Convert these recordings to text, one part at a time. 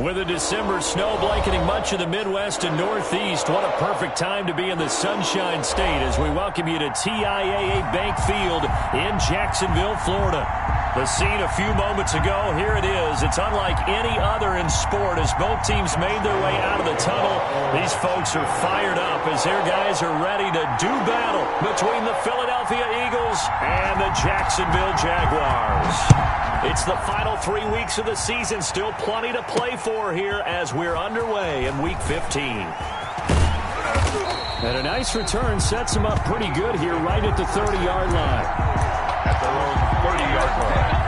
With a December snow blanketing much of the Midwest and Northeast, what a perfect time to be in the Sunshine State as we welcome you to TIAA Bank Field in Jacksonville, Florida. The scene a few moments ago, here it is. It's unlike any other in sport as both teams made their way out of the tunnel. These folks are fired up as their guys are ready to do battle between the Philadelphia Eagles and the Jacksonville Jaguars. It's the final 3 weeks of the season. Still plenty to play for here as we're underway in Week 15. And a nice return sets them up pretty good here right at the 30-yard line. At their own 30-yard line.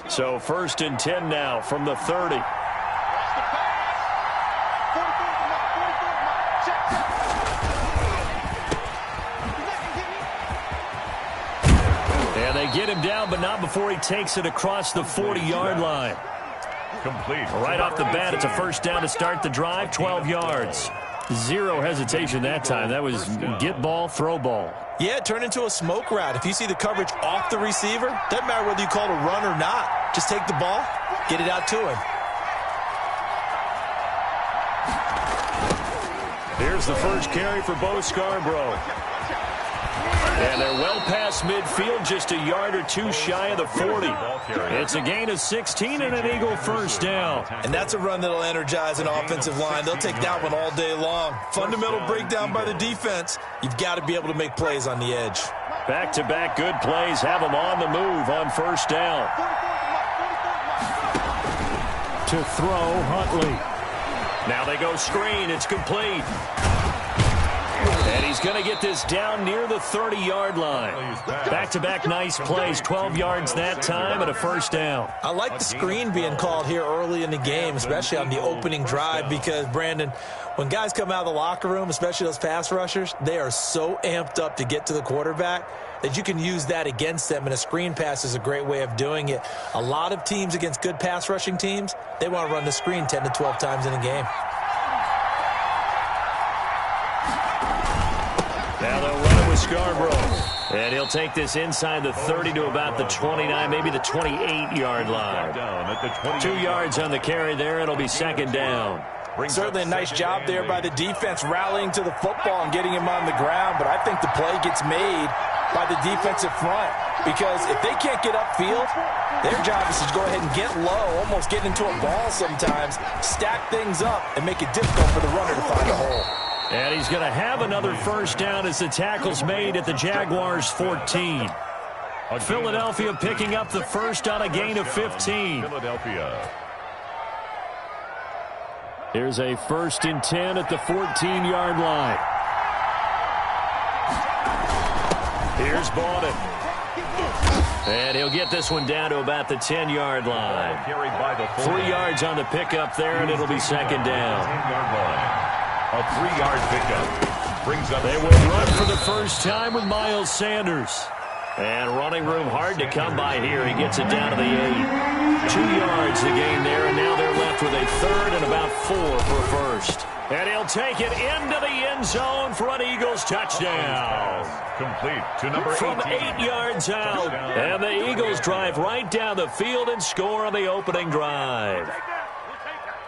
So 1st and 10 now from the 30. And they get him down, but not before he takes it across the 40-yard line. Complete. Right off the bat, it's a first down to start the drive, 12 yards. Zero hesitation that time. That was get ball, throw ball. Yeah, it turned into a smoke route. If you see the coverage off the receiver, doesn't matter whether you call it a run or not. Just take the ball, get it out to him. Here's the first carry for Bo Scarborough. And they're well past midfield, just a yard or two shy of the 40. It's a gain of 16 and an Eagle first down. And that's a run that'll energize an offensive line. They'll take that one all day long. Fundamental breakdown by the defense. You've got to be able to make plays on the edge. Back-to-back good plays have them on the move on first down. To throw, Huntley. Now they go screen. It's complete. And he's going to get this down near the 30-yard line. Back-to-back nice plays, 12 yards that time and a first down. I like the screen being called here early in the game, especially on the opening drive, because, Brandon, when guys come out of the locker room, especially those pass rushers, they are so amped up to get to the quarterback that you can use that against them, and a screen pass is a great way of doing it. A lot of teams against good pass rushing teams, they want to run the screen 10 to 12 times in a game. Now they'll run it with Scarborough. And he'll take this inside the 30 to about the 29, maybe the 28-yard line. 2 yards on the carry there. It'll be second down. Certainly a nice job there by the defense rallying to the football and getting him on the ground. But I think the play gets made by the defensive front, because if they can't get upfield, their job is to go ahead and get low, almost get into a ball sometimes, stack things up, and make it difficult for the runner to find a hole. And he's going to have another first down as the tackle's made at the Jaguars' 14. Philadelphia picking up the first on a gain of 15. Philadelphia. Here's a 1st and 10 at the 14-yard line. Here's Bowden. And he'll get this one down to about the 10-yard line. 3 yards on the pickup there, and it'll be second down. 10-yard line. A 3-yard pickup brings up. They will run for the first time with Miles Sanders. And running room hard to come by here. He gets it down to the 8. 2 yards the gain there, and now they're left with a third and about 4 for a first. And he'll take it into the end zone for an Eagles touchdown. Complete to number 18. From 8 yards out. And the Eagles drive right down the field and score on the opening drive.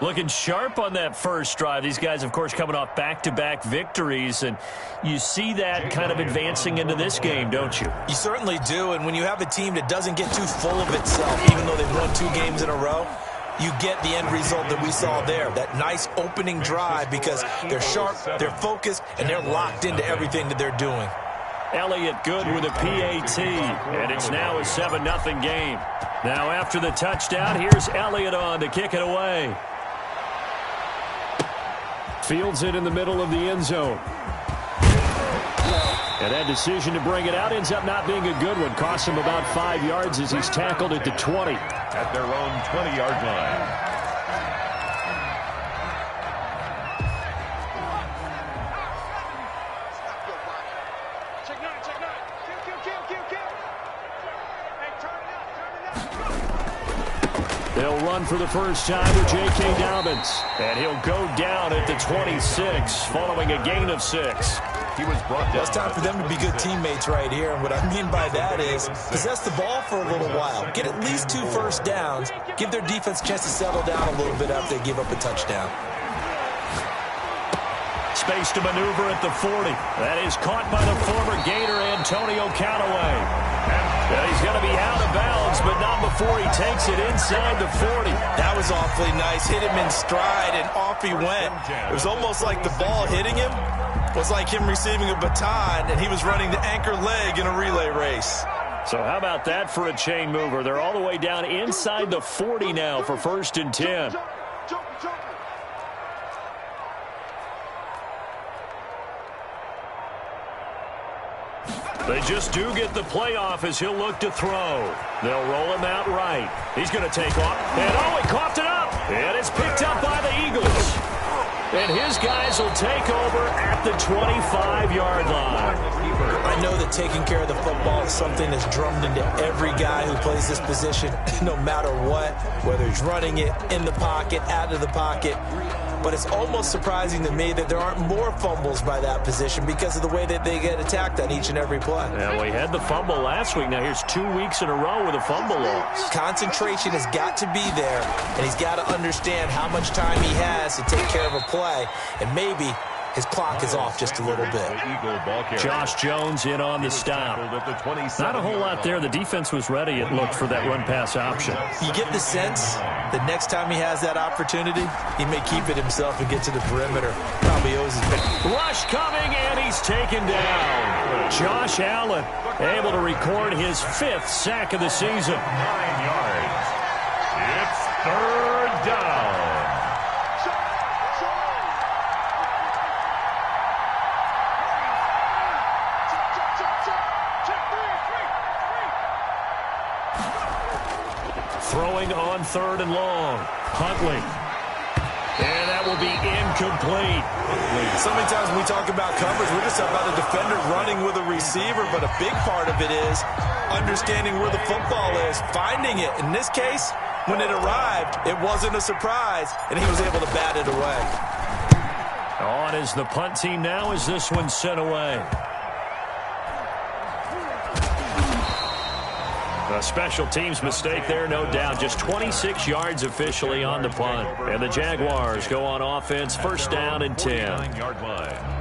Looking sharp on that first drive. These guys, of course, coming off back-to-back victories, and you see that kind of advancing into this game, don't you? You certainly do, and when you have a team that doesn't get too full of itself, even though they've won 2 games in a row, you get the end result that we saw there, that nice opening drive, because they're sharp, they're focused, and they're locked into everything that they're doing. Elliott good with a PAT, and it's now a 7-0 game. Now after the touchdown, here's Elliott on to kick it away. Fields it in the middle of the end zone. And that decision to bring it out ends up not being a good one. Costs him about 5 yards as he's tackled at the 20. At their own 20-yard line. They'll run for the first time with J.K. Dobbins. And he'll go down at the 26 following a gain of 6. He was brought down. It's time for them to be good teammates right here. And what I mean by that is possess the ball for a little while. Get at least 2 first downs. Give their defense a chance to settle down a little bit after they give up a touchdown. Space to maneuver at the 40. That is caught by the former Gator, Antonio Callaway. And he's going to be out of bounds, but not before he takes it inside the 40. That was awfully nice. Hit him in stride, and off he went. It was almost like the ball hitting him was like him receiving a baton, and he was running the anchor leg in a relay race. So how about that for a chain mover? They're all the way down inside the 40 now for 1st and 10. They just do get the playoff as he'll look to throw. They'll roll him out right. He's going to take off. And oh, he coughed it up. And it's picked up by the Eagles. And his guys will take over at the 25-yard line. I know that taking care of the football is something that's drummed into every guy who plays this position, no matter what, whether he's running it, in the pocket, out of the pocket. But it's almost surprising to me that there aren't more fumbles by that position because of the way that they get attacked on each and every play. Yeah, we had the fumble last week. Now here's 2 weeks in a row with a fumble loss. Concentration has got to be there, and he's got to understand how much time he has to take care of a play, and maybe his clock is off just a little bit. Josh Jones in on the stop. Not a whole lot there. The defense was ready, it looked, for that run-pass option. You get the sense that next time he has that opportunity, he may keep it himself and get to the perimeter. Probably owes his big rush coming, and he's taken down. Josh Allen able to record his 5th sack of the season. 9 yards. It's 3rd down. Throwing on 3rd and long. Huntley. And that will be incomplete. So many times when we talk about coverage, we're just about a defender running with a receiver, but a big part of it is understanding where the football is, finding it. In this case, when it arrived, it wasn't a surprise, and he was able to bat it away. On is the punt team now as this one's sent away. A special teams mistake there, no doubt. Just 26 yards officially on the punt. And the Jaguars go on offense, 1st down and 10. 9-yard line.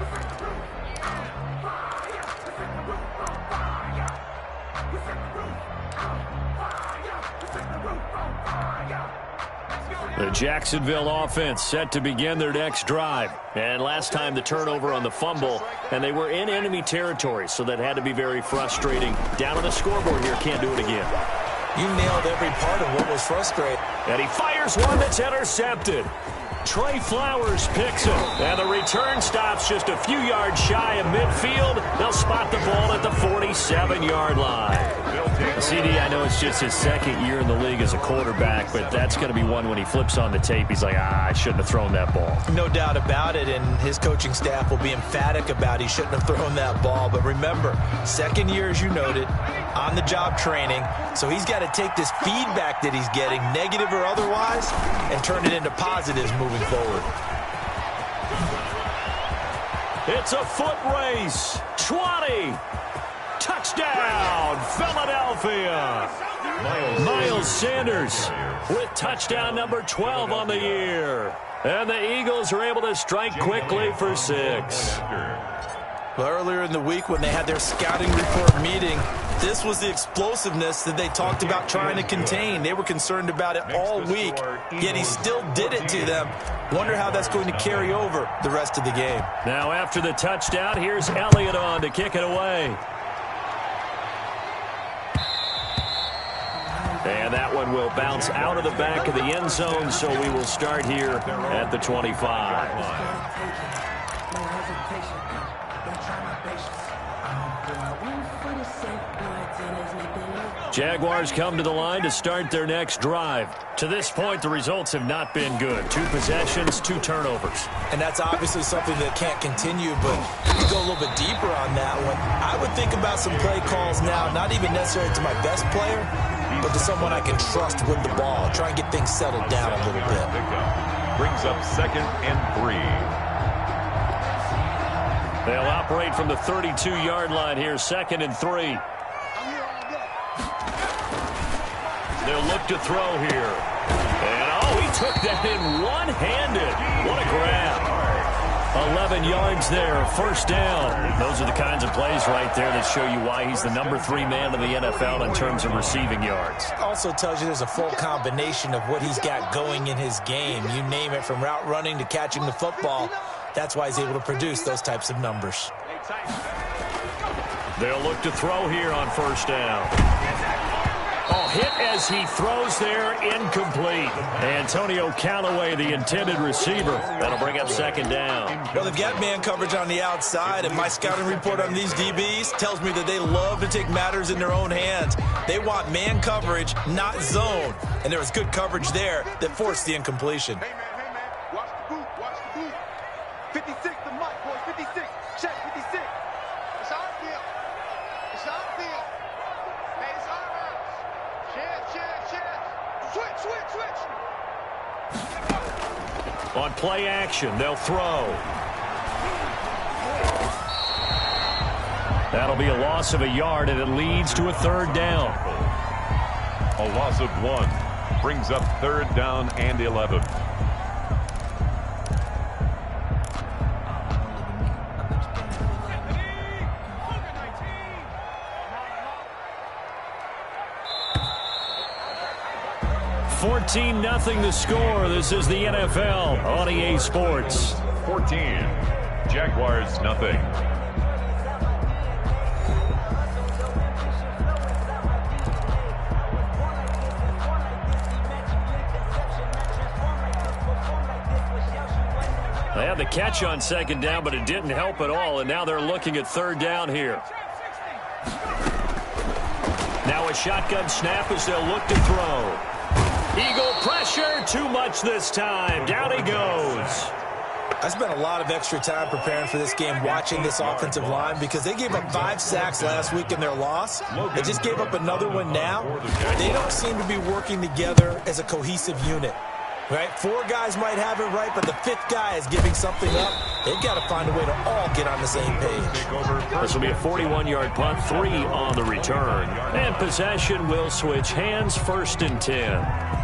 The Jacksonville offense set to begin their next drive. And last time the turnover on the fumble, and they were in enemy territory, so that had to be very frustrating. Down on the scoreboard here, can't do it again. You nailed every part of what was frustrating. And he fires one that's intercepted. Trey Flowers picks it, and the return stops just a few yards shy of midfield. They'll spot the ball at the 47-yard line. CD, I know it's just his 2nd year in the league as a quarterback, but that's going to be one when he flips on the tape. He's like, I shouldn't have thrown that ball. No doubt about it, and his coaching staff will be emphatic about he shouldn't have thrown that ball. But remember, 2nd year, as you noted, on-the-job training, so he's got to take this feedback that he's getting, negative or otherwise, and turn it into positives moving forward. It's a foot race. 20. Touchdown, Philadelphia. Miles Sanders with touchdown number 12 on the year. And the Eagles are able to strike quickly for 6. Well, earlier in the week when they had their scouting report meeting, this was the explosiveness that they talked about trying to contain. They were concerned about it all week, yet he still did it to them. Wonder how that's going to carry over the rest of the game. Now after the touchdown, here's Elliott on to kick it away. And that one will bounce out of the back of the end zone, so we will start here at the 25. Jaguars come to the line to start their next drive. To this point, the results have not been good. 2 possessions, 2 turnovers. And that's obviously something that can't continue, but you go a little bit deeper on that one. I would think about some play calls now, not even necessarily to my best player, but to someone I can trust with the ball. Try and get things settled down a little bit. Brings up 2nd and 3. They'll operate from the 32-yard line here, 2nd and 3. They'll look to throw here. And, oh, he took that in one-handed. What a grab. 11 yards there, 1st down. Those are the kinds of plays right there that show you why he's the number 3 man in the NFL in terms of receiving yards. Also tells you there's a full combination of what he's got going in his game. You name it, from route running to catching the football. That's why he's able to produce those types of numbers. They'll look to throw here on 1st down. Oh, hit as he throws there, incomplete. Antonio Callaway, the intended receiver. That'll bring up 2nd down. Well, they've got man coverage on the outside, and my scouting report on these DBs tells me that they love to take matters in their own hands. They want man coverage, not zone. And there was good coverage there that forced the incompletion. Hey, man, watch the boot, watch the boot. 56, the mic, boys, 56. Check, 56. It's our field. It's our field. Hey, it's our rounds. Switch. On play action, they'll throw. That'll be a loss of a yard, and it leads to a 3rd down. A loss of 1. Brings up 3rd down and 11. Nothing the score. This is the NFL on EA Sports. 14. Jaguars, nothing. They had the catch on 2nd down, but it didn't help at all, and now they're looking at 3rd down here. Now a shotgun snap as they'll look to throw. Eagle pressure, too much this time. Down he goes. I spent a lot of extra time preparing for this game, watching this offensive line, because they gave up 5 sacks last week in their loss. They just gave up another one now. They don't seem to be working together as a cohesive unit. Right? 4 guys might have it right, but the 5th guy is giving something up. They've got to find a way to all get on the same page. This will be a 41-yard punt, 3 on the return. And possession will switch hands, 1st and 10.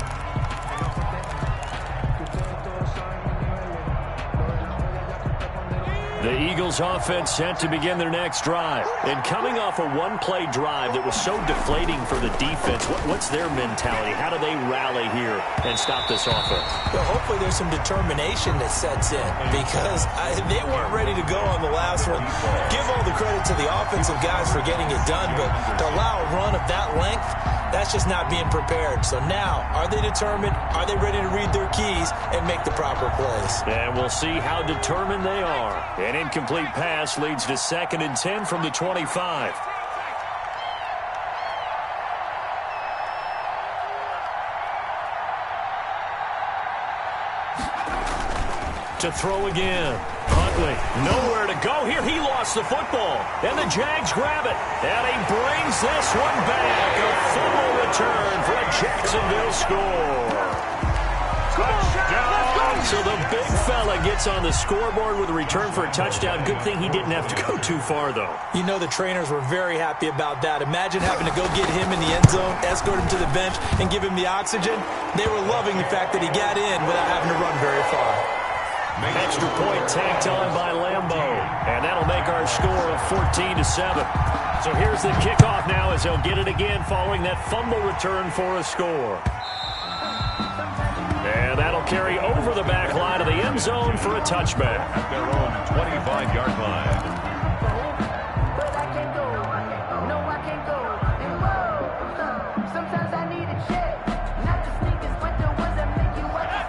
The Eagles offense set to begin their next drive. And coming off a one-play drive that was so deflating for the defense, what's their mentality? How do they rally here and stop this offense? Well, hopefully there's some determination that sets in, because they weren't ready to go on the last one. Give all the credit to the offensive guys for getting it done, but to allow a run of that length, that's just not being prepared. So now, are they determined? Are they ready to read their keys and make the proper plays? And we'll see how determined they are. An incomplete pass leads to 2nd and 10 from the 25. To throw again. Huntley, nowhere to go here. He lost the football. And the Jags grab it. And he brings this one back. A fumble return for a Jacksonville score. Touchdown. So the big fella gets on the scoreboard with a return for a touchdown. Good thing he didn't have to go too far, though. You know the trainers were very happy about that. Imagine having to go get him in the end zone, escort him to the bench, and give him the oxygen. They were loving the fact that he got in without having to run very far. Extra point tacked on by Lambo. And that'll make our score of 14-7. So here's the kickoff now as they'll get it again following that fumble return for a score. And that'll carry over the back line of the end zone for a touchback. At their own 25-yard line.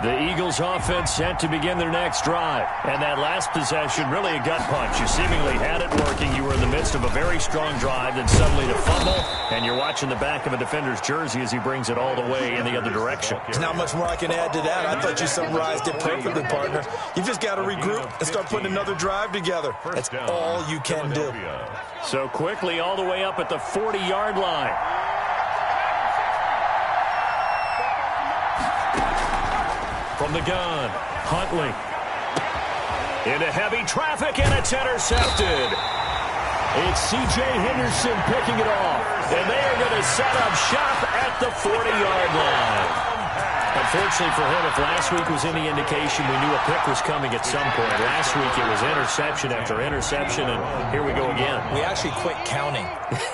The Eagles offense set to begin their next drive. And that last possession, really a gut punch. You seemingly had it working. You were in the midst of a very strong drive, then suddenly the fumble, and you're watching the back of a defender's jersey as he brings it all the way in the other direction. There's not much more I can add to that. I thought you summarized it perfectly, partner. You've just got to regroup and start putting another drive together. That's all you can do. So quickly all the way up at the 40-yard line. From the gun, Huntley. Into heavy traffic, and it's intercepted. It's C.J. Henderson picking it off. And they are going to set up shop at the 40-yard line. Unfortunately for him, if last week was any indication, we knew a pick was coming at some point. Last week it was interception after interception, and here we go again. We actually quit counting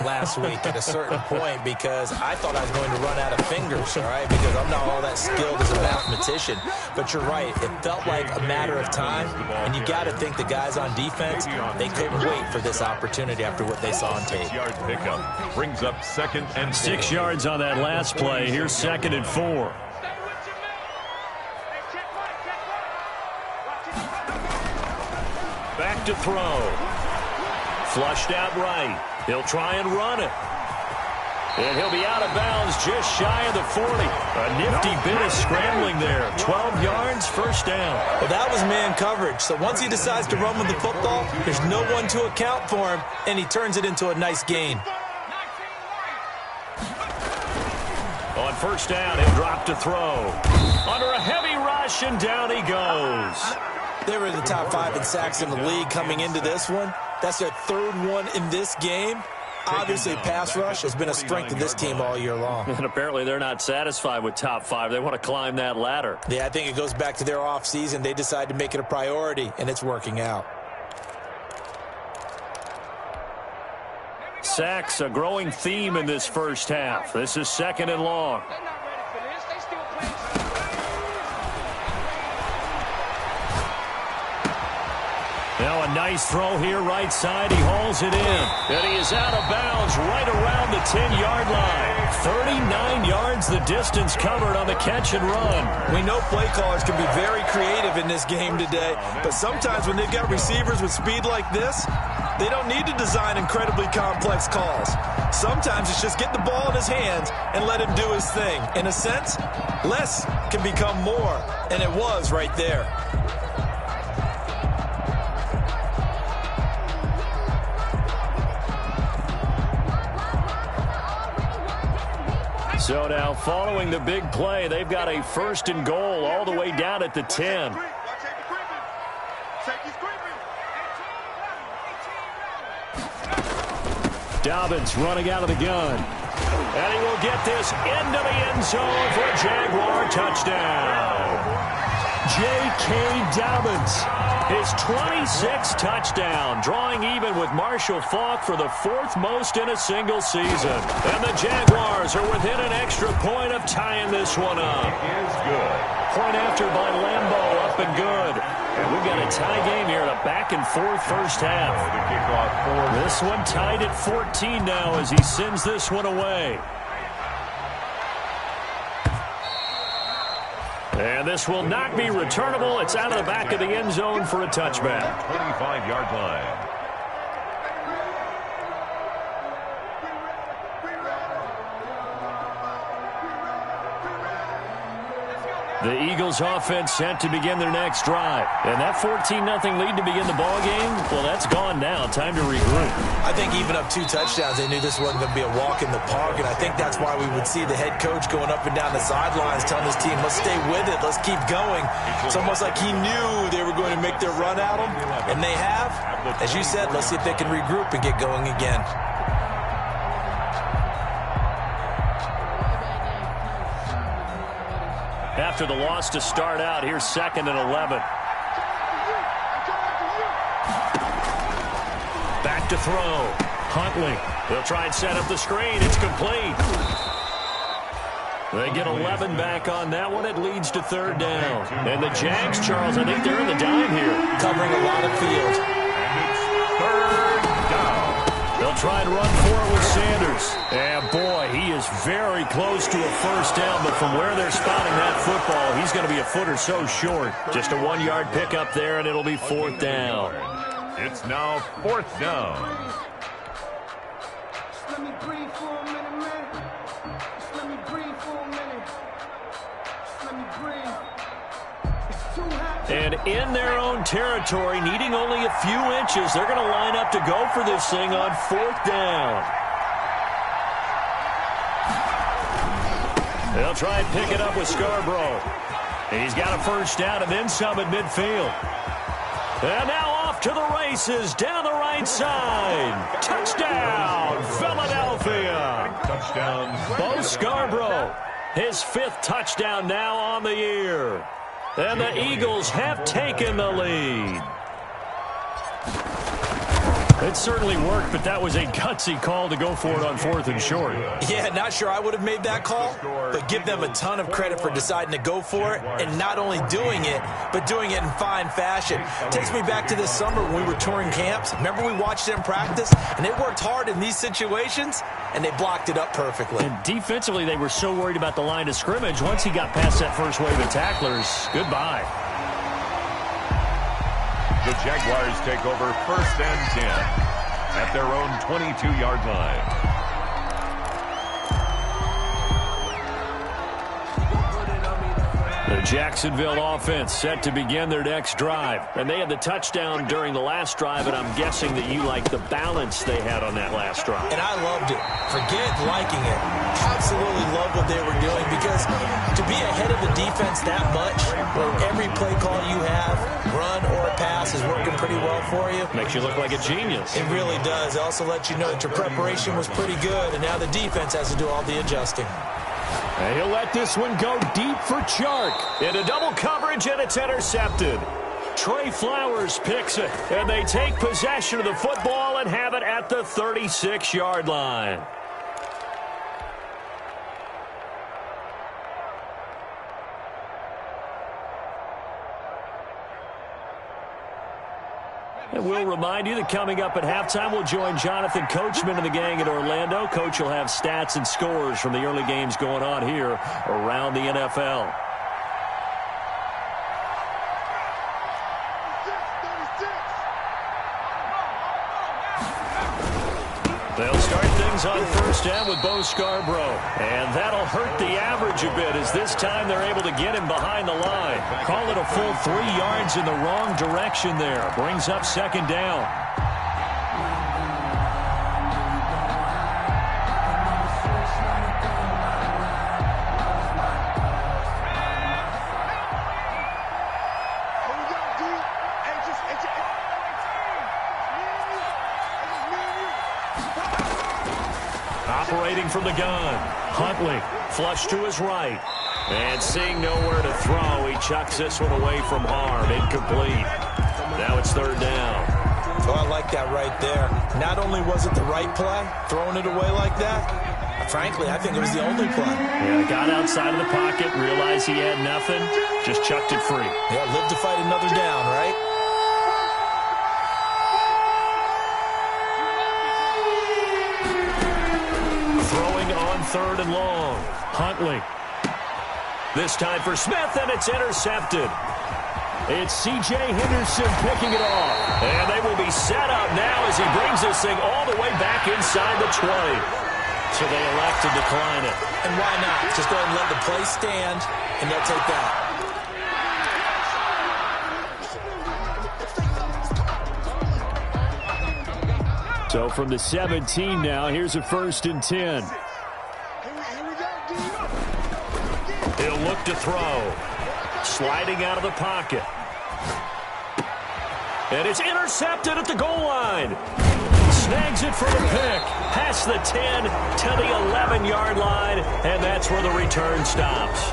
last week at a certain point because I thought I was going to run out of fingers, all right, because I'm not all that skilled as a mathematician. But you're right. It felt like a matter of time, and you got to think the guys on defense, they couldn't wait for this opportunity after what they saw on tape. 6-yard pickup brings up 2nd and 6 yards on that last play. Here's 2nd and 4. Back to throw. Flushed out right. He'll try and run it. And he'll be out of bounds just shy of the 40. A nifty bit of scrambling there. 12 yards, first down. Well, that was man coverage. So once he decides to run with the football, there's no one to account for him, and he turns it into a nice gain. On first down, he'll drop to throw. Under a heavy rush, and down he goes. They were in the top 5 in sacks in the league coming into this one. That's their 3rd one in this game. Obviously, pass rush has been a strength of this team all year long. And apparently they're not satisfied with top 5. They want to climb that ladder. Yeah, I think it goes back to their offseason. They decided to make it a priority, and it's working out. Sacks, a growing theme in this first half. This is 2nd and long. Now a nice throw here, right side. He hauls it in. And he is out of bounds right around the 10-yard line. 39 yards the distance covered on the catch and run. We know play callers can be very creative in this game today, but sometimes when they've got receivers with speed like this, they don't need to design incredibly complex calls. Sometimes it's just get the ball in his hands and let him do his thing. In a sense, less can become more, and it was right there. So now, following the big play, they've got a 1st and goal all the way down at the 10. Dobbins running out of the gun. And he will get this into the end zone for a Jaguar touchdown. J.K. Dobbins, his 26th touchdown, drawing even with Marshall Faulk for the 4th most in a single season. And the Jaguars are within an extra point of tying this one up. is good. Point after by Lambeau, up and good. And we've got a tie game here in a back-and-forth first half. The kickoff for This one tied at 14 now as he sends this one away. And this will not be returnable. It's out of the back of the end zone for a touchback. 25-yard line. The Eagles offense set to begin their next drive. And that 14-0 lead to begin the ball game, well, that's gone now. Time to regroup. I think even up 2 touchdowns, they knew this wasn't going to be a walk in the park, and I think that's why we would see the head coach going up and down the sidelines telling his team, let's stay with it, let's keep going. It's almost like he knew they were going to make their run at him, and they have. As you said, let's see if they can regroup and get going again. After the loss to start out, here's 2nd and 11. Back to throw. Huntley. They'll try and set up the screen. It's complete. They get 11 back on that one. It leads to 3rd down. And the Jags, Charles, I think they're in the dime here. Covering a lot of field. 3rd down. They'll try and run for it with Sanders. And, boy, he is very close to a first down, but from where they're spotting that football, he's going to be a foot or so short. Just a 1-yard pickup there, and it'll be 4th down. It's now 4th down. Let me breathe for a minute, man. Just let me breathe for a minute. Just let me breathe. It's too hot. And in their own territory, needing only a few inches, they're going to line up to go for this thing on 4th down. They'll try and pick it up with Scarborough. He's got a first down and then some at midfield. And now off to the races down the right side. Touchdown, Philadelphia. Touchdown. Bo Scarborough, his 5th touchdown now on the year. And the Eagles have taken the lead. It certainly worked, but that was a gutsy call to go for it on 4th and short. Yeah, not sure I would have made that call, but give them a ton of credit for deciding to go for it and not only doing it, but doing it in fine fashion. Takes me back to this summer when we were touring camps. Remember we watched them practice, and they worked hard in these situations, and they blocked it up perfectly. And defensively, they were so worried about the line of scrimmage. Once he got past that first wave of tacklers, goodbye. The Jaguars take over 1st and 10 at their own 22-yard line. The Jacksonville offense set to begin their next drive. And they had the touchdown during the last drive, and I'm guessing that you like the balance they had on that last drive. And I loved it. Forget liking it. Absolutely love what they were doing, because to be ahead of the defense that much, where every play call you have, run or pass, is working pretty well for you. Makes you look like a genius. It really does. It also lets you know that your preparation was pretty good, and now the defense has to do all the adjusting. And he'll let this one go deep for Chark. Into double coverage, and it's intercepted. Trey Flowers picks it, and they take possession of the football and have it at the 36-yard line. And we'll remind you that coming up at halftime, we'll join Jonathan Coachman and the gang in Orlando. Coach will have stats and scores from the early games going on here around the NFL. They'll start things on 1st down with Bo Scarborough. And that'll hurt the average a bit, as this time they're able to get him behind the line. Call it a full 3 yards in the wrong direction there. Brings up 2nd down. Operating from the gun, Huntley, flush to his right. And seeing nowhere to throw, he chucks this one away from harm. Incomplete. Now it's 3rd down. Oh, I like that right there. Not only was it the right play, throwing it away like that, frankly, I think it was the only play. Yeah, got outside of the pocket, realized he had nothing, just chucked it free. Yeah, live to fight another down, right? Throwing on 3rd and long. Huntley. This time for Smith, and it's intercepted. It's C.J. Henderson picking it off. And they will be set up now as he brings this thing all the way back inside the 20. So they elect to decline it. And why not? Just go ahead and let the play stand, and they'll take that. So from the 17 now, here's a 1st and 10. He'll look to throw. Sliding out of the pocket. And it's intercepted at the goal line. Snags it for the pick. Past the 10 to the 11-yard line, and that's where the return stops.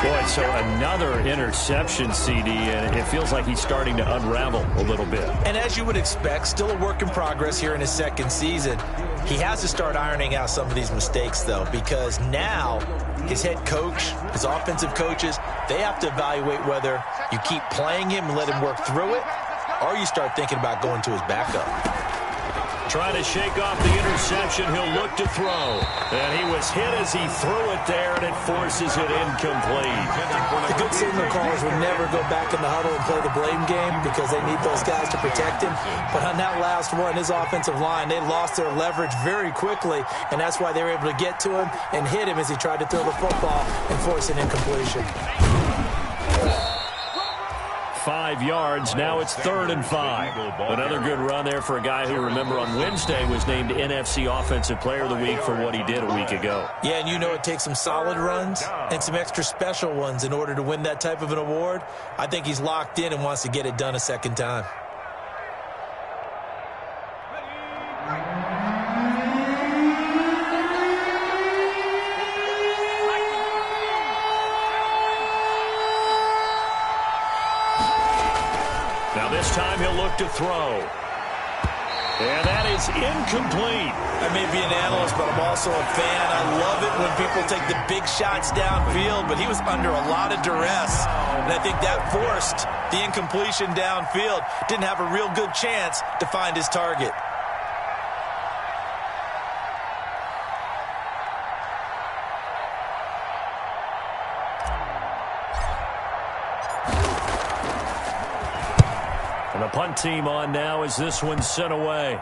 Boy, so another interception, CD, and it feels like he's starting to unravel a little bit. And as you would expect, still a work in progress here in his 2nd season. He has to start ironing out some of these mistakes, though, because now his head coach, his offensive coaches, they have to evaluate whether you keep playing him and let him work through it, or you start thinking about going to his backup. Trying to shake off the interception, he'll look to throw. And he was hit as he threw it there, and it forces it incomplete. The good signal callers would never go back in the huddle and play the blame game because they need those guys to protect him. But on that last one, his offensive line, they lost their leverage very quickly, and that's why they were able to get to him and hit him as he tried to throw the football and force an incompletion. 5 yards. Now it's 3rd and 5. Another good run there for a guy who, remember, on Wednesday was named NFC Offensive Player of the Week for what he did a week ago. Yeah, and you know it takes some solid runs and some extra special ones in order to win that type of an award. I think he's locked in and wants to get it done a second time. Now this time he'll look to throw. And that is incomplete. I may be an analyst, but I'm also a fan. I love it when people take the big shots downfield, but he was under a lot of duress. And I think that forced the incompletion downfield. Didn't have a real good chance to find his target. And the punt team on now as this one's sent away.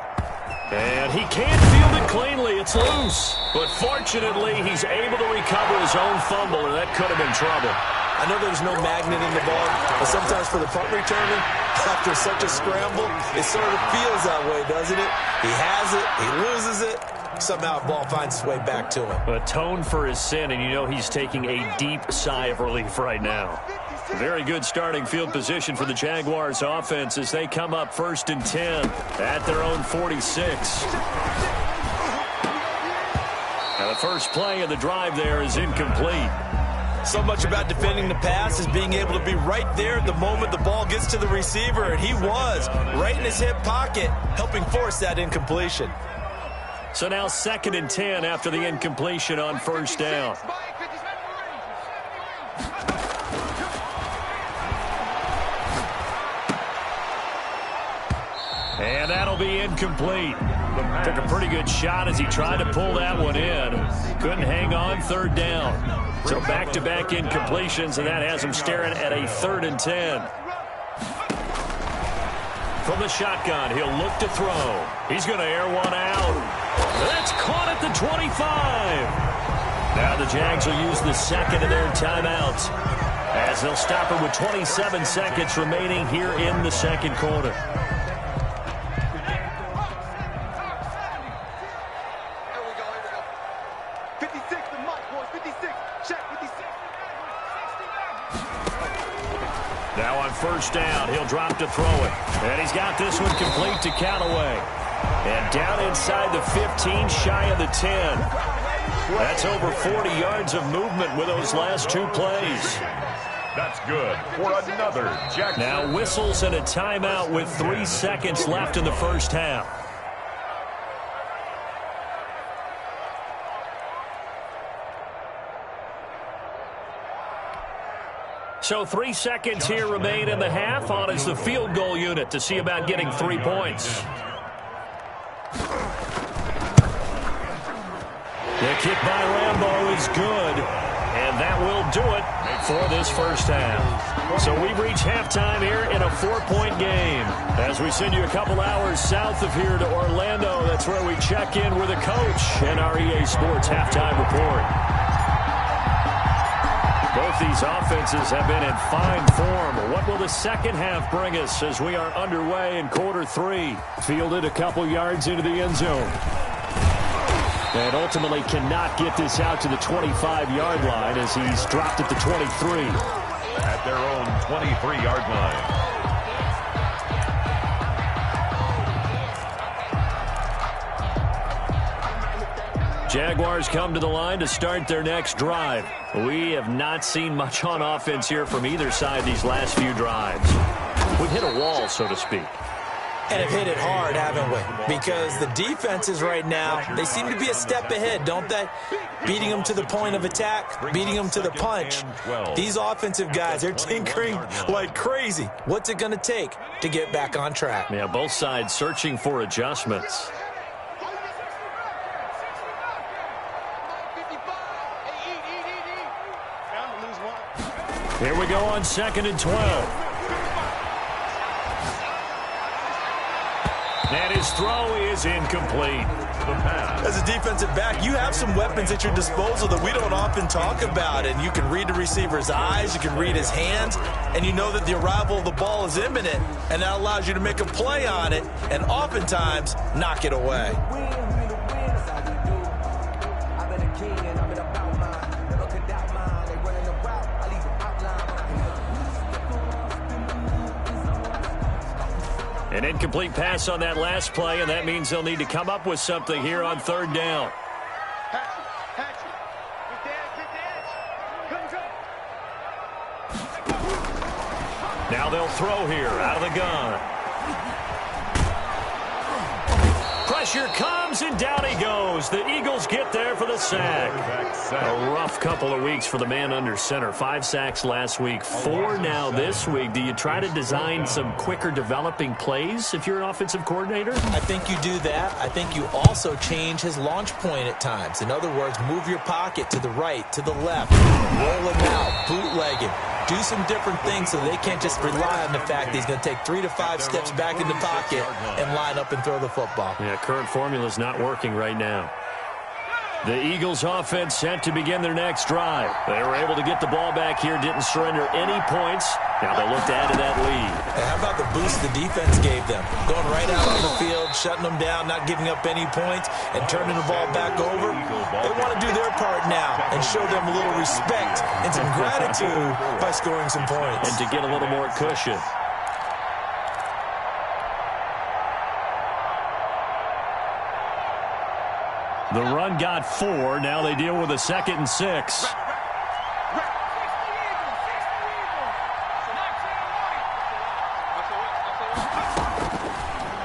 And he can't field it cleanly. It's loose. But fortunately, he's able to recover his own fumble, and that could have been trouble. I know there's no magnet in the ball, but sometimes for the punt returner, after such a scramble, it sort of feels that way, doesn't it? He has it, he loses it, somehow the ball finds its way back to him. Atone for his sin, and you know he's taking a deep sigh of relief right now. Very good starting field position for the Jaguars offense as they come up 1st and 10 at their own 46. Now the first play of the drive there is incomplete. So much about defending the pass is being able to be right there at the moment the ball gets to the receiver, and he was right in his hip pocket, helping force that incompletion. So now 2nd and 10 after the incompletion on 1st down. And that'll be incomplete. Took a pretty good shot as he tried to pull that one in. Couldn't hang on 3rd down. So back-to-back incompletions, and that has him staring at a 3rd and 10. From the shotgun, he'll look to throw. He's going to air one out. That's caught at the 25. Now the Jags will use the second of their timeouts as they'll stop it with 27 seconds remaining here in the second quarter. Now on 1st down, he'll drop to throw it. And he's got this one complete to Callaway. And down inside the 15, shy of the 10. That's over 40 yards of movement with those last 2 plays. That's good for another Jackson. Now whistles and a timeout with 3 seconds left in the first half. So 3 seconds here remain in the half. On is the field goal unit to see about getting 3 points. The kick by Rambo is good, and that will do it for this first half. So we've reached halftime here in a 4-point game. As we send you a couple hours south of here to Orlando, that's where we check in with a coach and our EA Sports halftime report. Both these offenses have been in fine form. What will the second half bring us as we are underway in quarter 3? Fielded a couple yards into the end zone. And ultimately cannot get this out to the 25-yard line as he's dropped at the 23. At their own 23-yard line. Jaguars come to the line to start their next drive. We have not seen much on offense here from either side these last few drives. We've hit a wall, so to speak. And have hit it hard, haven't we? Because the defenses right now, they seem to be a step ahead, don't they? Beating them to the point of attack, beating them to the punch. These offensive guys, they're tinkering like crazy. What's it going to take to get back on track? Yeah, both sides searching for adjustments. Here we go on 2nd and 12. And his throw is incomplete. As a defensive back, you have some weapons at your disposal that we don't often talk about. And you can read the receiver's eyes, you can read his hands, and you know that the arrival of the ball is imminent. And that allows you to make a play on it and oftentimes knock it away. An incomplete pass on that last play, and that means they'll need to come up with something here on third down. Now they'll throw here out of the gun. Pressure comes, and down he goes. The Eagles get there for the sack. A rough couple of weeks for the man under center. 5 sacks last week, 4 now this week. Do you try to design some quicker developing plays if you're an offensive coordinator? I think you do that. I think you also change his launch point at times. In other words, move your pocket to the right, to the left, roll him out, bootleg him. Do some different things so they can't just rely on the fact that he's going to take 3 to 5 steps back in the pocket and line up and throw the football. Yeah, current formula is not working right now. The Eagles offense set to begin their next drive. They were able to get the ball back here, didn't surrender any points. Now they look to add to that lead. And how about the boost the defense gave them? Going right out on the field, shutting them down, not giving up any points, and turning the ball back over. They want to do their part now and show them a little respect and some gratitude by scoring some points. And to get a little more cushion. The run got 4. Now they deal with a 2nd and 6.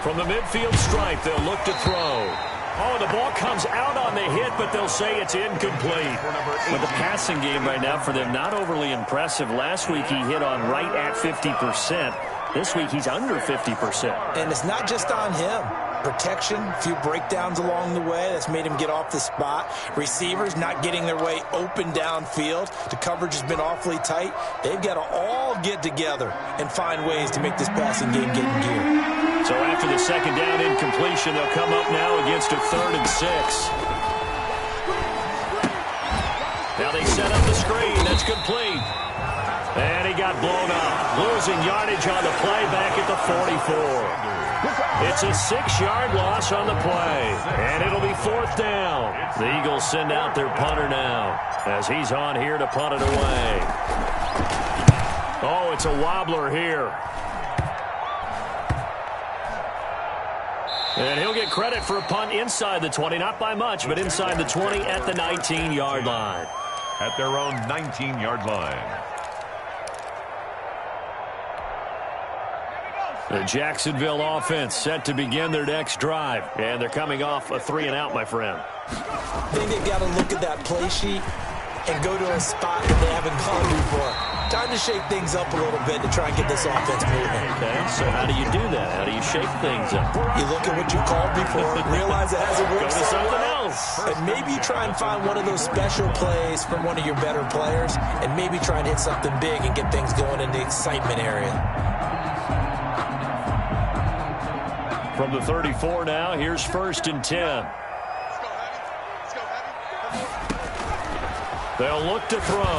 From the midfield stripe, they'll look to throw. Oh, the ball comes out on the hit, but they'll say it's incomplete. But the passing game right now for them, not overly impressive. Last week he hit on right at 50%. This week he's under 50%. And it's not just on him. Protection, a few breakdowns along the way. That's made him get off the spot. Receivers not getting their way open downfield. The coverage has been awfully tight. They've got to all get together and find ways to make this passing game get in gear. So after the 2nd down incompletion, they'll come up now against a 3rd and 6. Now they set up the screen. That's complete. And he got blown up. Losing yardage on the play back at the 44. It's a 6-yard loss on the play, and it'll be 4th down. The Eagles send out their punter now as he's on here to punt it away. Oh, it's a wobbler here. And he'll get credit for a punt inside the 20, not by much, but inside the 20 at the 19-yard line. At their own 19-yard line. The Jacksonville offense set to begin their next drive. And they're coming off a 3-and-out, my friend. I think they've got to look at that play sheet and go to a spot that they haven't gone before. Time to shake things up a little bit to try and get this offense moving. Okay, so how do you do that? How do you shake things up? You look at what you called before, realize it hasn't worked Go to so something well, else. and maybe you try and find one of those special plays from one of your better players, and maybe try and hit something big and get things going in the excitement area. From the 34 now, here's 1st and 10. They'll look to throw.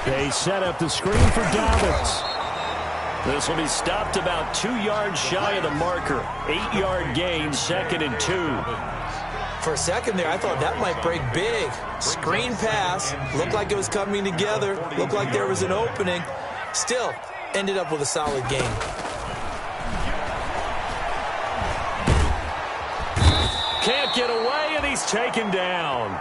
They set up the screen for Dobbins. This will be stopped about 2 yards shy of the marker. 8-yard gain, 2nd and 2. For a second there, I thought that might break big. Screen pass, looked like it was coming together, looked like there was an opening. Still, ended up with a solid gain. Can't get away, and he's taken down.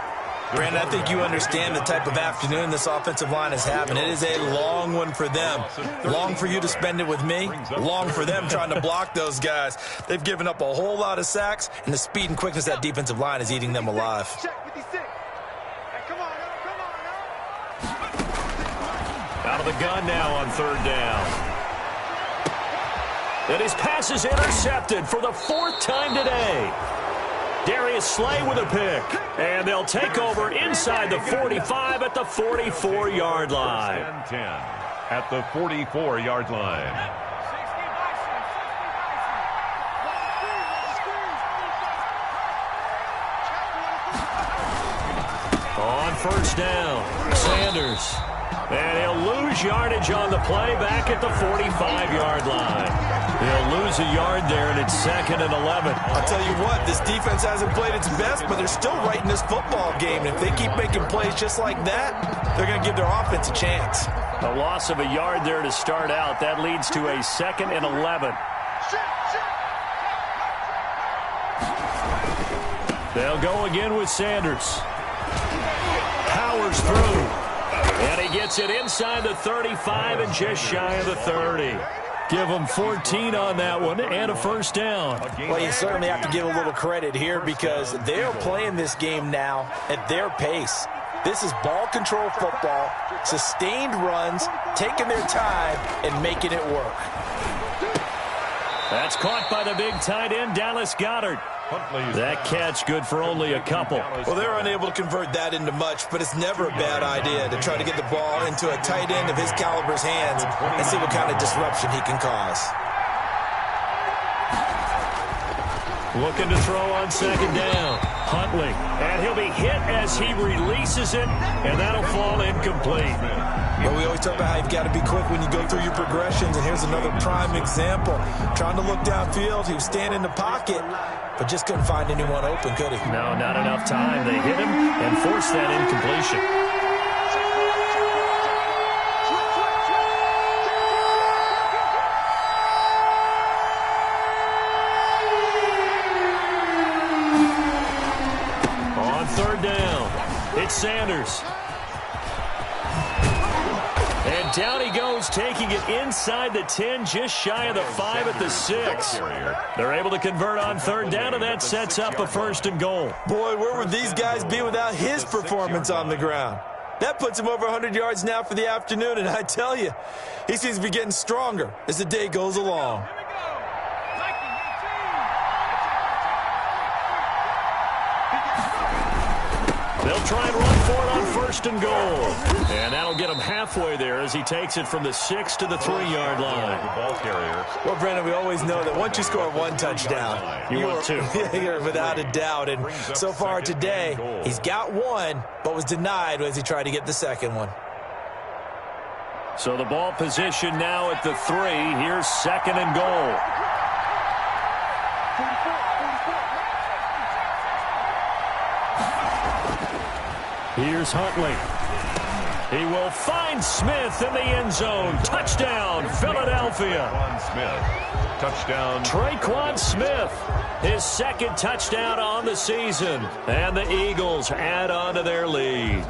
Brandon, I think you understand the type of afternoon this offensive line is having. It is a long one for them. Long for you to spend it with me. Long for them trying to block those guys. They've given up a whole lot of sacks, and the speed and quickness of that defensive line is eating them alive. Out of the gun now on 3rd down. And his pass is intercepted for the 4th time today. Darius Slay with a pick. And they'll take over inside the 45 at the 44-yard line. 10 at the 44-yard line. first down. Sanders. And he'll lose yardage on the play back at the 45-yard line. He'll lose a yard there, and it's 2nd and 11. I'll tell you what, this defense hasn't played its best, but they're still right in this football game. And if they keep making plays just like that, they're going to give their offense a chance. A loss of a yard there to start out. That leads to a 2nd and 11. They'll go again with Sanders. Powers through. And he gets it inside the 35 and just shy of the 30. Give them 14 on that one and a first down. Well, you certainly have to give a little credit here because they're playing this game now at their pace. This is ball control football, sustained runs, taking their time, and making it work. That's caught by the big tight end, Dallas Goedert. That catch good for only a couple. Well, they're unable to convert that into much, but it's never a bad idea to try to get the ball into a tight end of his caliber's hands and see what kind of disruption he can cause. Looking to throw on 2nd down. Huntley. And he'll be hit as he releases it, and that'll fall incomplete. But we always talk about how you've got to be quick when you go through your progressions, and here's another prime example. Trying to look downfield, he was standing in the pocket, but just couldn't find anyone open, could he? No, not enough time. They hit him and forced that incompletion. On 3rd down, it's Sanders. And down he goes, taking it inside the 10, just shy of the 5 at the 6. They're able to convert on 3rd down, and that sets up a 1st and goal. Boy, where would these guys be without his performance on the ground? That puts him over 100 yards now for the afternoon, and I tell you, he seems to be getting stronger as the day goes along. They'll try and run for it on 1st and goal. And that'll get him halfway there as he takes it from the 6 to the 3-yard line. Well, Brandon, we always know that once you score one touchdown, you want two. You're without a doubt. And so far today, he's got one, but was denied as he tried to get the second one. So the ball position now at the 3. Here's 2nd and goal. Here's Huntley. He will find Smith in the end zone. Touchdown, Philadelphia. Touchdown. Traquan Smith, his 2nd touchdown on the season. And the Eagles add on to their lead.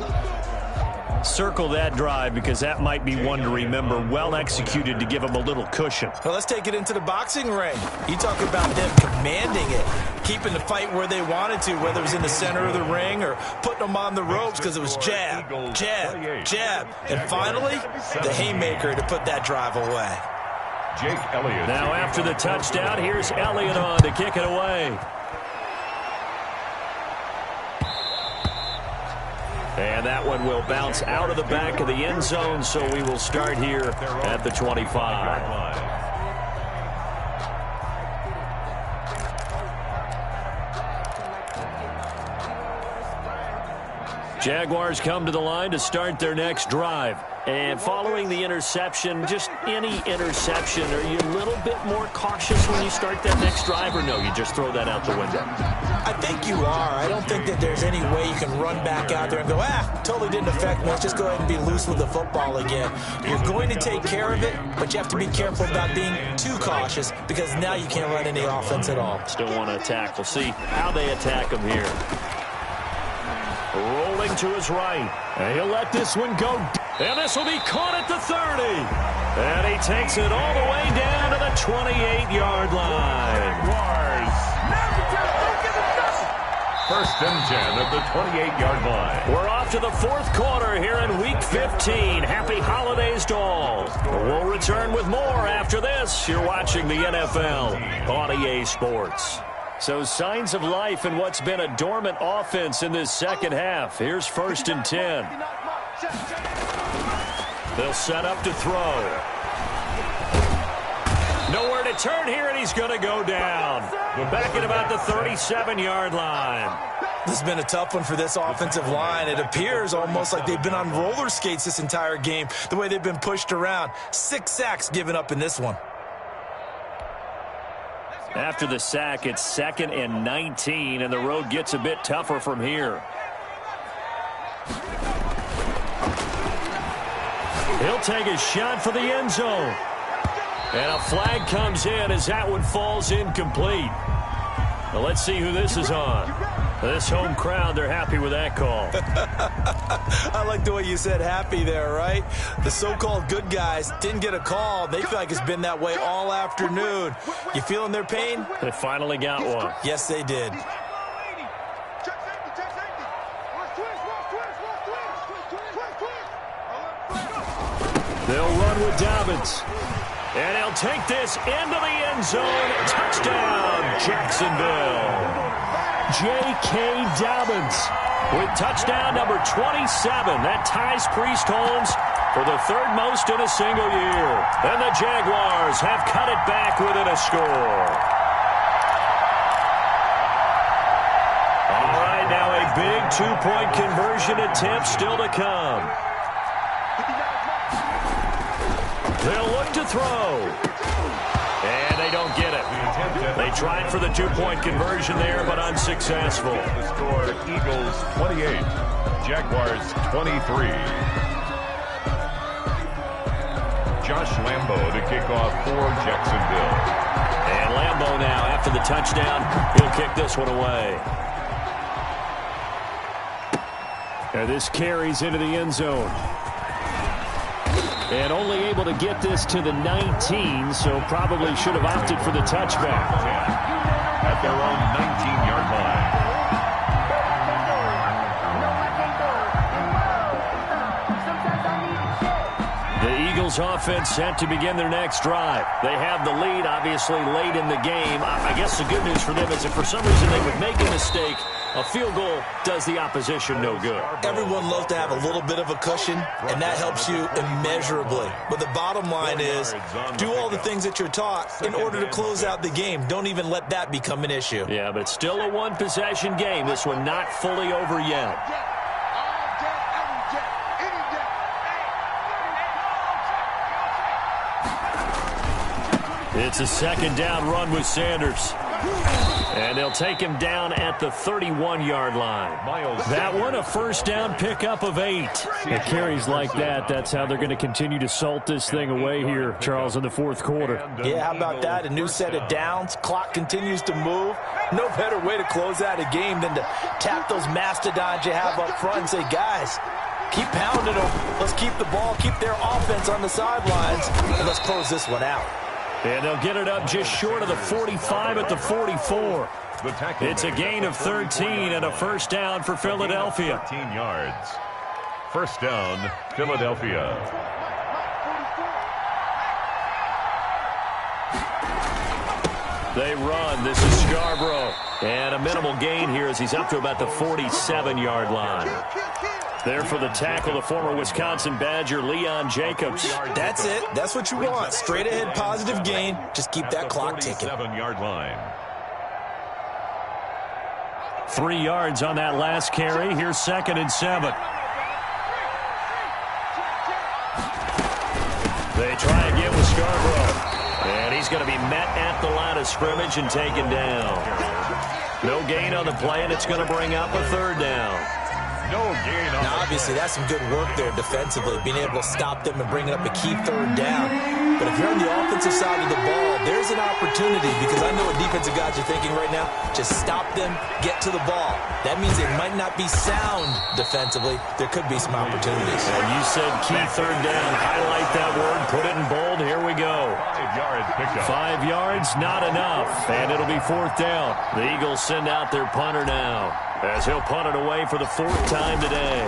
Circle that drive because that might be one to remember. Well executed to give them a little cushion. Well, let's take it into the boxing ring. You talk about them commanding it, keeping the fight where they wanted to, whether it was in the center of the ring or putting them on the ropes because it was jab, jab, jab. And finally, the haymaker to put that drive away. Jake Elliott. Now after the touchdown, here's Elliott on to kick it away. And that one will bounce out of the back of the end zone, so we will start here at the 25. Jaguars come to the line to start their next drive. And following the interception, just any interception, are you a little bit more cautious when you start that next drive, or no, you just throw that out the window? I think you are. I don't think that there's any way you can run back out there and go, totally didn't affect me. Let's just go ahead and be loose with the football again. You're going to take care of it, but you have to be careful about being too cautious because now you can't run any offense at all. Still want to attack. We'll see how they attack him here. Rolling to his right. And he'll let this one go. And this will be caught at the 30. And he takes it all the way down to the 28-yard line. 1st and 10 at the 28-yard line. We're off to the 4th quarter here in Week 15. Happy holidays to all. We'll return with more after this. You're watching the NFL on EA Sports. So signs of life in what's been a dormant offense in this second half. Here's 1st and 10. They'll set up to throw. Nowhere to turn here, and he's going to go down. We're back at about the 37-yard line. This has been a tough one for this offensive line. It appears almost like they've been on roller skates this entire game, the way they've been pushed around. 6 sacks given up in this one. After the sack, it's 2nd and 19, and the road gets a bit tougher from here. He'll take a shot for the end zone. And a flag comes in as that one falls incomplete. Well, let's see who this is on. This home crowd, they're happy with that call. I like the way you said happy there, right? The so-called good guys didn't get a call. They feel like it's been that way all afternoon. You feeling their pain? They finally got one. Yes, they did. They'll run with Dobbins. And he'll take this into the end zone. Touchdown, Jacksonville. J.K. Dobbins with touchdown number 27. That ties Priest Holmes for the 3rd most in a single year. And the Jaguars have cut it back within a score. All right, now a big 2-point conversion attempt still to come. They'll look to throw. And they don't get it. They tried for the 2-point conversion there, but unsuccessful. The score, Eagles 28, Jaguars 23. Josh Lambo to kick off for Jacksonville. And Lambo now, after the touchdown, he'll kick this one away. And this carries into the end zone. And only able to get this to the 19, so probably should have opted for the touchback. At their own 19-yard line. The Eagles offense set to begin their next drive. They have the lead, obviously, late in the game. I guess the good news for them is if for some reason they would make a mistake, a field goal does the opposition no good. Everyone loves to have a little bit of a cushion, and that helps you immeasurably. But the bottom line is, do all the things that you're taught in order to close out the game. Don't even let that become an issue. Yeah, but it's still a one-possession game. This one not fully over yet. It's a 2nd down run with Sanders. And they'll take him down at the 31-yard line. That one, a 1st down pickup of 8. It carries like that. That's how they're going to continue to salt this thing away here, Charles, in the 4th quarter. Yeah, how about that? A new set of downs. Clock continues to move. No better way to close out a game than to tap those mastodons you have up front and say, guys, keep pounding them. Let's keep the ball, keep their offense on the sidelines, and let's close this one out. And they'll get it up just short of the 45 at the 44. It's a gain of 13 and a 1st down for Philadelphia. 13 yards. 1st down, Philadelphia. They run. This is Scarborough. And a minimal gain here as he's up to about the 47-yard line. There for the tackle, the former Wisconsin Badger, Leon Jacobs. That's it. That's what you want. Straight ahead, positive gain. Just keep that clock ticking. 47-yard line. 3 yards on that last carry. Here's 2nd and 7. They try again with Scarborough. And he's going to be met at the line of scrimmage and taken down. No gain on the play, and it's going to bring up a 3rd down. No gain on now, obviously, that's some good work there defensively, being able to stop them and bring it up a key 3rd down. But if you're on the offensive side of the ball, there's an opportunity, because I know what defensive guys are thinking right now. Just stop them, get to the ball. That means they might not be sound defensively. There could be some opportunities. And you said key 3rd down. Highlight that word. Put it in bold. Here we go. 5 yards picked up. 5 yards, not enough. And it'll be 4th down. The Eagles send out their punter now, as he'll punt it away for the 4th time today.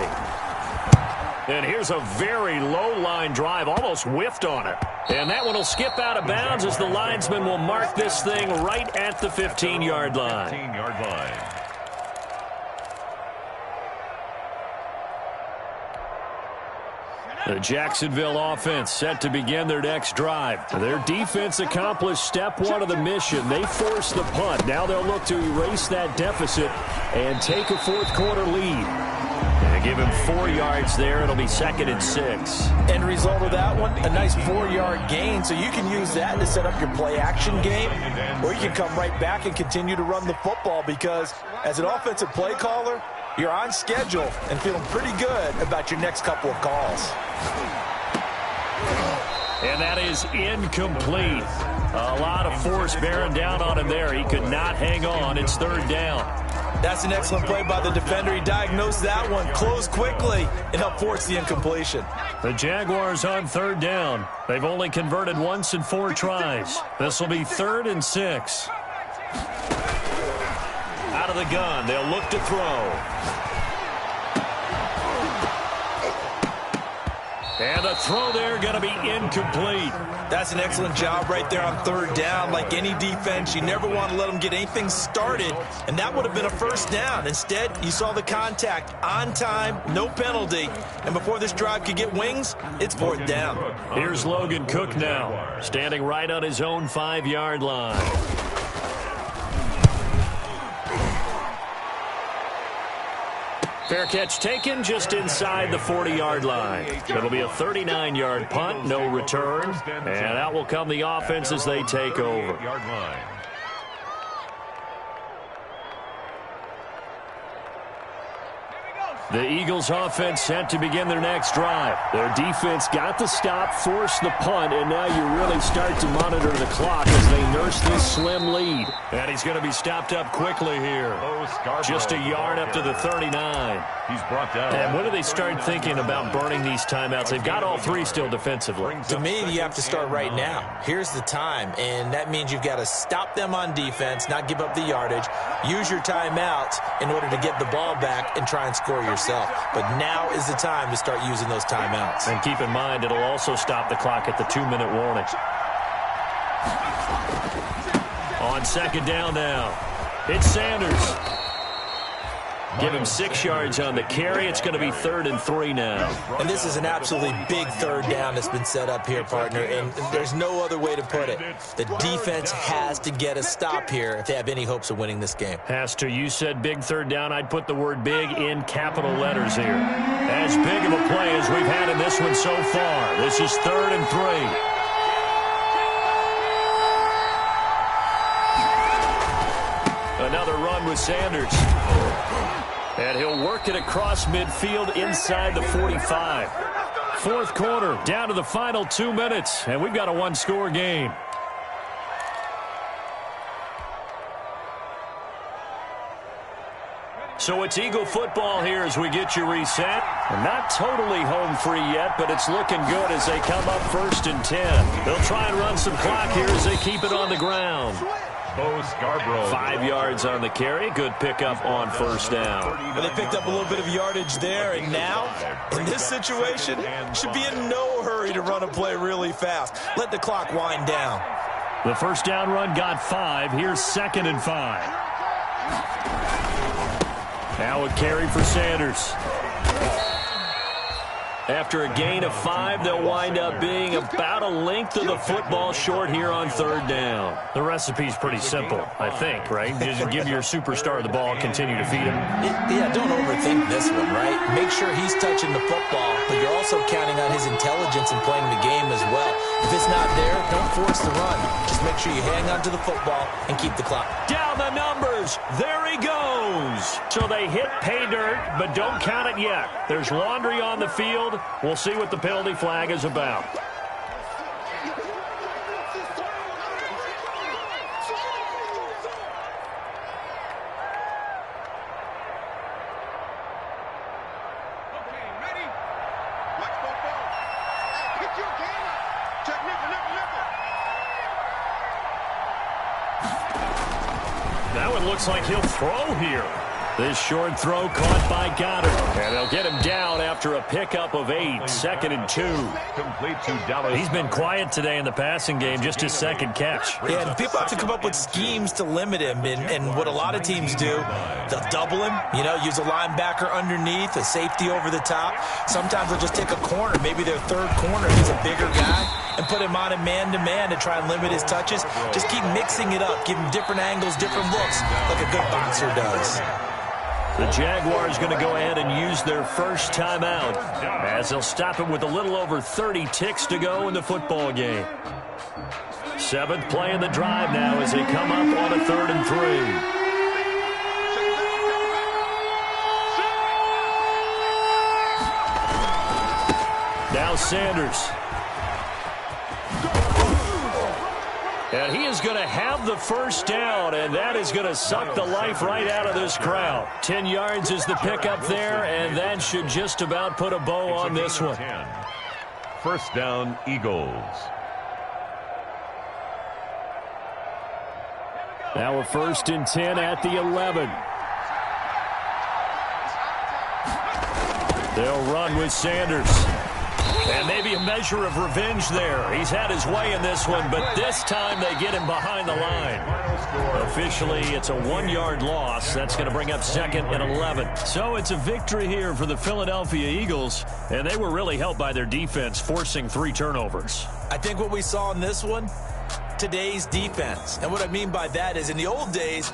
And here's a very low line drive, almost whiffed on it. And that one will skip out of bounds as the linesman will mark this thing right at the 15-yard line. 15-yard line. The Jacksonville offense set to begin their next drive. Their defense accomplished step one of the mission. They forced the punt. Now they'll look to erase that deficit and take a fourth-quarter lead. And give him 4 yards there. It'll be 2nd and 6. End result of that one, a nice 4-yard gain. So you can use that to set up your play-action game, or you can come right back and continue to run the football because as an offensive play caller, you're on schedule and feeling pretty good about your next couple of calls. And that is incomplete. A lot of force bearing down on him there. He could not hang on. It's 3rd down. That's an excellent play by the defender. He diagnosed that one, closed quickly, and helped force the incompletion. The Jaguars on 3rd down. They've only converted once in 4 tries. This will be 3rd and 6. Out of the gun, they'll look to throw. And the throw there going to be incomplete. That's an excellent job right there on 3rd down. Like any defense, you never want to let them get anything started, and that would have been a 1st down. Instead, you saw the contact on time, no penalty, and before this drive could get wings, it's 4th down. Here's Logan Cook now, standing right on his own 5-yard line. Fair catch taken just inside the 40-yard line. It'll be a 39-yard punt, no return, and out will come the offense as they take over. The Eagles offense set to begin their next drive. Their defense got the stop, forced the punt, and now you really start to monitor the clock as they nurse this slim lead. And he's going to be stopped up quickly here. Just a yard up to the 39. He's brought down. And when do they start thinking about burning these timeouts? They've got all 3 still defensively. To me, you have to start right now. Here's the time, and that means you've got to stop them on defense, not give up the yardage, use your timeouts in order to get the ball back and try and score yourself. But now is the time to start using those timeouts. And keep in mind, it'll also stop the clock at the 2-minute warning. On 2nd down now, it's Sanders. Give him 6 yards on the carry. It's going to be 3rd and 3 now. And this is an absolutely big 3rd down that's been set up here, partner, and there's no other way to put it. The defense has to get a stop here if they have any hopes of winning this game. Has to. You said big 3rd down. I'd put the word big in capital letters here. As big of a play as we've had in this one so far. This is 3rd and 3. Another run with Sanders. And he'll work it across midfield inside the 45. 4th quarter, down to the final 2 minutes, and we've got a 1-score game. So it's Eagle football here as we get you reset. Not totally home free yet, but it's looking good as they come up 1st and 10. They'll try and run some clock here as they keep it on the ground. 5 yards on the carry. Good pickup on 1st down. Well, they picked up a little bit of yardage there, and now, in this situation, should be in no hurry to run a play really fast. Let the clock wind down. The 1st down run got 5. Here's 2nd and 5. Now a carry for Sanders. After a gain of 5, they'll wind up being about a length of the football short here on 3rd down. The recipe's pretty simple, I think, right? Just give your superstar the ball, continue to feed him. Yeah, don't overthink this one, right? Make sure he's touching the football, but you're also counting on his intelligence in playing the game as well. If it's not there, don't force the run. Just make sure you hang on to the football and keep the clock. Down the numbers. There he goes. So they hit pay dirt, but don't count it yet. There's laundry on the field. We'll see what the penalty flag is about. That one looks like he'll throw here. This short throw caught by Goddard. And they'll get him down after a pickup of 8. 2nd and 2. Complete to Dallas. He's been quiet today in the passing game, just his 2nd catch. Yeah, and people have to come up with schemes to limit him. And what a lot of teams do, they'll double him, use a linebacker underneath, a safety over the top. Sometimes they'll just take a corner, maybe their 3rd corner. He's a bigger guy, and put him on a man-to-man to try and limit his touches. Just keep mixing it up, give him different angles, different looks, like a good boxer does. The Jaguars going to go ahead and use their first timeout as they'll stop him with a little over 30 ticks to go in the football game. 7th play in the drive now as they come up on a 3rd and 3. Now Sanders. And he is going to have the first down, and that is going to suck the life right out of this crowd. 10 yards is the pickup there, and that should just about put a bow on this one. 1st down, Eagles. Now a 1st and 10 at the 11. They'll run with Sanders. And maybe a measure of revenge there. He's had his way in this one, but this time they get him behind the line. Officially, it's a 1-yard loss. That's going to bring up 2nd and 11. So it's a victory here for the Philadelphia Eagles, and they were really helped by their defense, forcing 3 turnovers. I think what we saw in this one, today's defense. And what I mean by that is in the old days,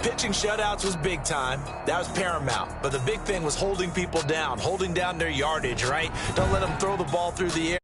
pitching shutouts was big time. That was paramount. But the big thing was holding people down, holding down their yardage, right? Don't let them throw the ball through the air.